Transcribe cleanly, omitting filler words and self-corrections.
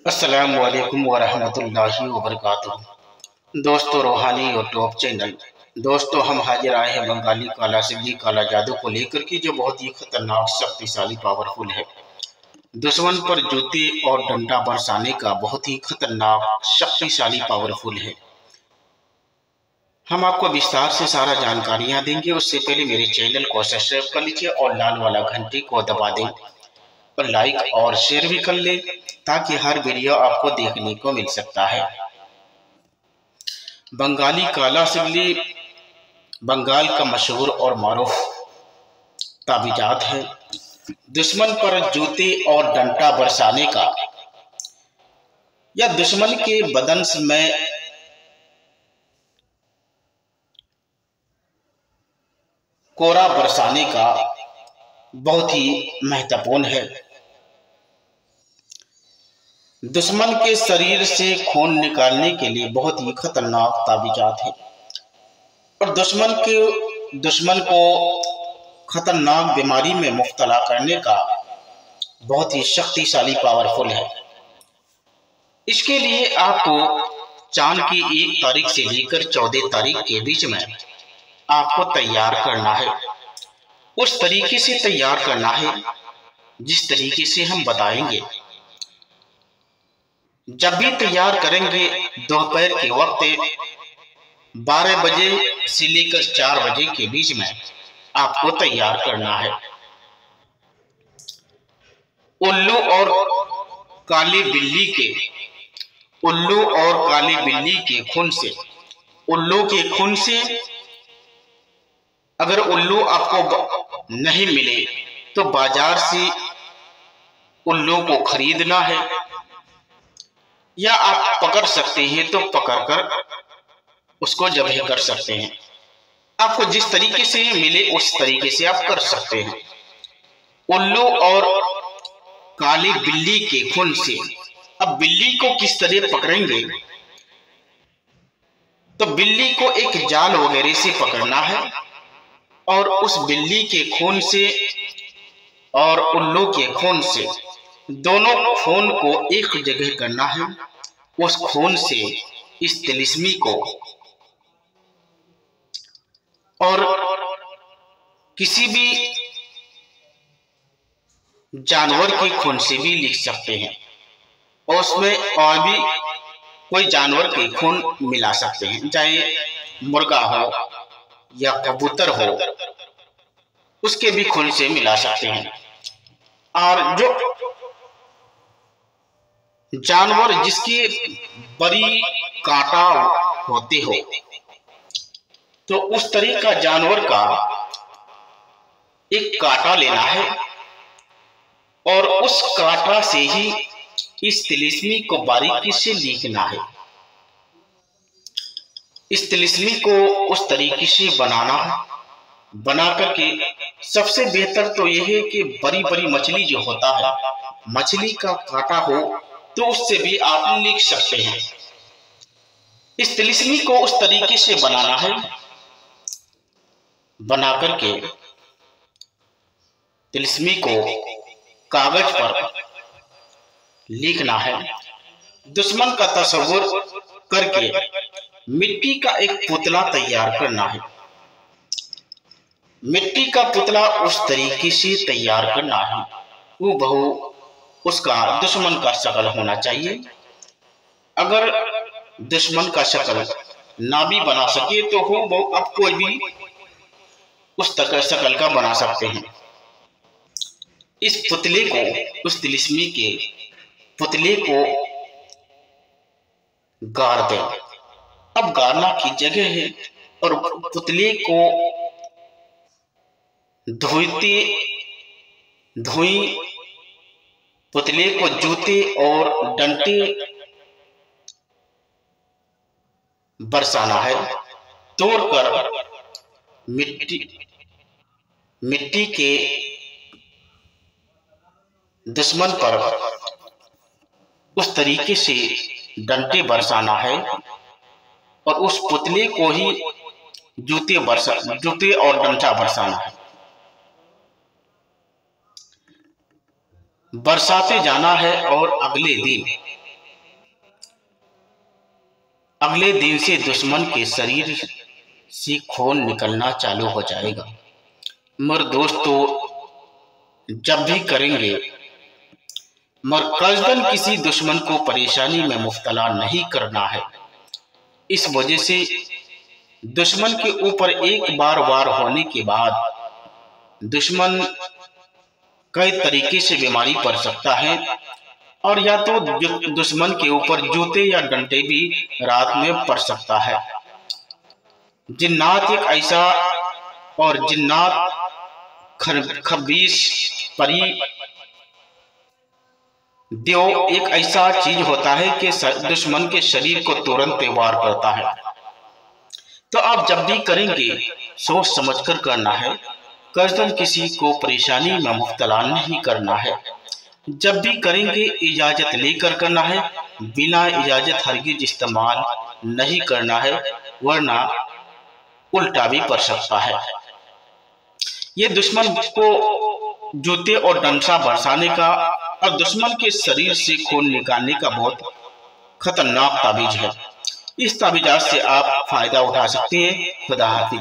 अस्सलामु अलैकुम वरहमतुल्लाहि वबरकातुहू। दोस्तों, रूहानी और टॉप चैनल। दोस्तों, हम हाजिर आए हैं बंगाली काला सिंधी काला जादू को लेकर के, जो बहुत ही खतरनाक शक्तिशाली पावरफुल है। दुश्मन पर जूते और डंडा बरसाने का बहुत ही खतरनाक शक्तिशाली पावरफुल है। हम आपको विस्तार से सारा जानकारियां देंगे। उससे पहले मेरे चैनल को सब्सक्राइब कर लीजिए और लाल वाला घंटी को दबा दें और लाइक और शेयर भी कर ले, ताकि हर वीडियो आपको देखने को मिल सकता है। बंगाली काला सिंधी बंगाल का मशहूर और मारूफ ताबीजात है। दुश्मन पर जूते और डंडा बरसाने का या दुश्मन के बदन में कोरा बरसाने का बहुत ही महत्वपूर्ण है। दुश्मन के शरीर से खून निकालने के लिए बहुत ही खतरनाक ताबीजात है और दुश्मन को खतरनाक बीमारी में मुब्तला करने का बहुत ही शक्तिशाली पावरफुल है। इसके लिए आपको चांद की 1 तारीख से लेकर 14 तारीख के बीच में आपको तैयार करना है। उस तरीके से तैयार करना है जिस तरीके से हम बताएंगे। जब भी तैयार करेंगे, दोपहर के वक्त 12 बजे से लेकर 4 बजे के बीच में आपको तैयार करना है। उल्लू और काली बिल्ली के खून से, उल्लू के खून से अगर उल्लू आपको नहीं मिले तो बाजार से उल्लू को खरीदना है, या आप पकड़ सकते हैं तो पकड़कर उसको ज़ब्ह कर सकते हैं। आपको जिस तरीके से मिले उस तरीके से आप कर सकते हैं। उल्लू और काली बिल्ली के खून से। अब बिल्ली को किस तरह पकड़ेंगे, तो बिल्ली को एक जाल वगैरह से पकड़ना है और उस बिल्ली के खून से और उल्लू के खून से, दोनों खून को एक जगह करना है। उस खून से इस तिलिस्मी को और किसी भी जानवर के खून से भी लिख सकते हैं, और उसमें और भी कोई जानवर के खून मिला सकते हैं, चाहे मुर्गा हो या कबूतर हो, उसके भी खून से मिला सकते हैं। और जो जानवर जिसकी बड़ी कांटा होते हो, तो उस तरह का जानवर का एक कांटा लेना है और उस कांटा से ही इस तिलिस्मी को बारीकी से लिखना है। इस तिलिस्मी को उस तरीके से बनाना है। बना करके सबसे बेहतर तो यह है कि बड़ी बड़ी मछली जो होता है, मछली का कांटा हो तो उससे भी आप लिख सकते हैं। इस तिलिस्मी को उस तरीके से बनाना है। बना करके तिलिस्मी को कागज पर लिखना है। दुश्मन का तस्वुर करके मिट्टी का एक पुतला तैयार करना है। मिट्टी का पुतला उस तरीके से तैयार करना है, वो बहु उसका दुश्मन का शक्ल होना चाहिए। अगर दुश्मन का शक्ल ना भी बना सके तो हो बहु अब कोई भी उस तक शक्ल का बना सकते हैं। इस पुतले को, उस तिलिस्मी के पुतले को गाड़ दें। अब गाड़ना की जगह है और पुतले को धोई पुतले को जूते और डंडे बरसाना है। तोड़कर मिट्टी के दुश्मन पर उस तरीके से डंडे बरसाना है और उस पुतले को ही जूते और डंडा बरसाना है। बरसाते जाना है और अगले दिन अगले दिन से दुश्मन के शरीर से खून निकलना चालू हो जाएगा। मगर दोस्तों जब भी करेंगे, मगर कसदन किसी दुश्मन को परेशानी में मुब्तला नहीं करना है। इस वजह से दुश्मन के ऊपर एक बार वार होने के बाद दुश्मन कई तरीके से बीमारी पड़ सकता है, और या तो दुश्मन के ऊपर जूते या डंडे भी रात में पड़ सकता है। जिन्नात एक ऐसा, और जिन्नात खबीस परी देव एक ऐसा चीज होता है कि दुश्मन के शरीर को तुरंत वार करता है। तो आप जब भी करेंगे सोच समझकर करना है। कसदन किसी को परेशानी में मुब्तला नहीं करना है। जब भी करेंगे इजाजत लेकर करना है, बिना इजाजत हरगिज इस्तेमाल नहीं करना है, वरना उल्टा भी पड़ सकता है। ये दुश्मन को जूते और डंडा बरसाने का और दुश्मन के शरीर से खून निकालने का बहुत खतरनाक ताबीज है। इस ताबीजात से आप फायदा उठा सकते हैं। खुदा हाफिज।